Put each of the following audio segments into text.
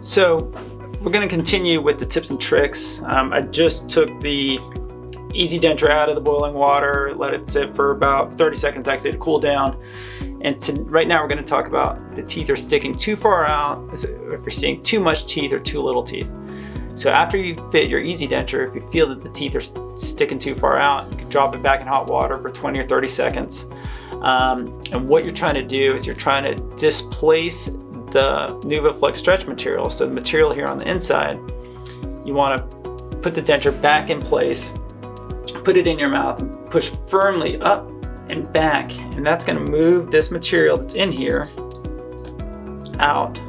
So we're going to continue with the tips and tricks. I just took the Easy Denture out of the boiling water, let it sit for about 30 seconds actually to cool down. And right now we're going to talk about the teeth are sticking too far out, if you're seeing too much teeth or too little teeth. So after you fit your Easy Denture, if you feel that the teeth are sticking too far out, you can drop it back in hot water for 20 or 30 seconds. And what you're trying to do is you're trying to displace the NuvaFlex stretch material. So the material here on the inside, you want to put the denture back in place, put it in your mouth and push firmly up and back. And that's going to move this material that's in here out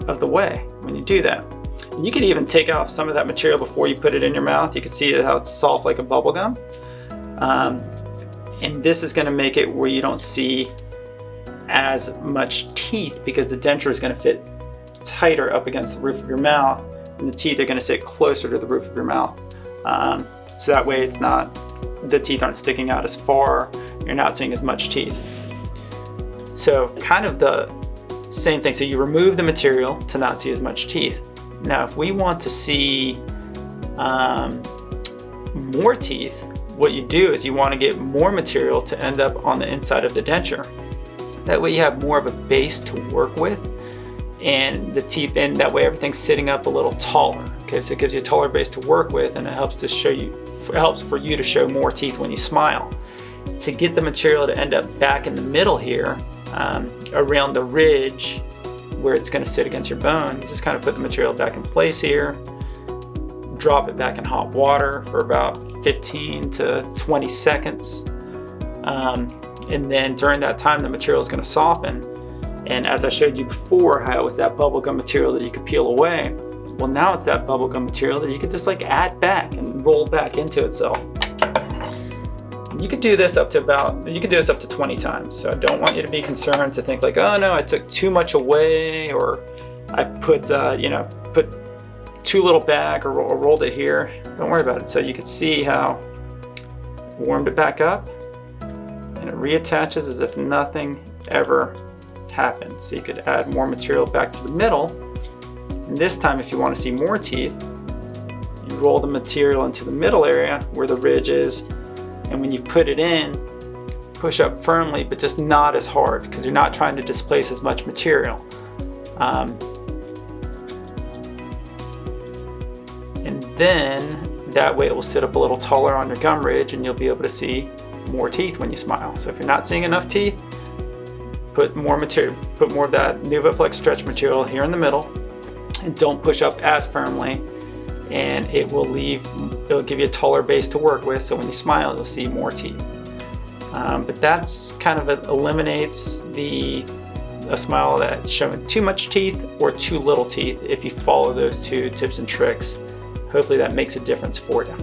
of the way when you do that. And you can even take off some of that material before you put it in your mouth. You can see how it's soft like a bubble gum. And this is going to make it where you don't see as much teeth because the denture is going to fit tighter up against the roof of your mouth and the teeth are going to sit closer to the roof of your mouth. So that way the teeth aren't sticking out as far, you're not seeing as much teeth. So kind of the same thing. So you remove the material to not see as much teeth. Now if we want to see more teeth, what you do is you want to get more material to end up on the inside of the denture. That way you have more of a base to work with and the teeth, and that way everything's sitting up a little taller. Okay, so it gives you a taller base to work with and it helps for you to show more teeth when you smile. To get the material to end up back in the middle here, around the ridge where it's going to sit against your bone, you just kind of put the material back in place here, drop it back in hot water for about 15 to 20 seconds. And then during that time, the material is going to soften. And as I showed you before, how it was that bubblegum material that you could peel away. Well, now it's that bubblegum material that you could just like add back and roll back into itself. And you could do this up to 20 times. So I don't want you to be concerned to think like, oh no, I took too much away, or I put too little back, or rolled it here. Don't worry about it. So you could see how I warmed it back up and it reattaches as if nothing ever happened. So you could add more material back to the middle. And this time, if you want to see more teeth, you roll the material into the middle area where the ridge is. And when you put it in, push up firmly, but just not as hard because you're not trying to displace as much material. And then that way it will sit up a little taller on your gum ridge and you'll be able to see more teeth when you smile. So if you're not seeing enough teeth, put more of that NuvaFlex stretch material here in the middle and don't push up as firmly, and it'll give you a taller base to work with, so when you smile you'll see more teeth. But that's kind of eliminates a smile that's showing too much teeth or too little teeth if you follow those two tips and tricks. Hopefully that makes a difference for you.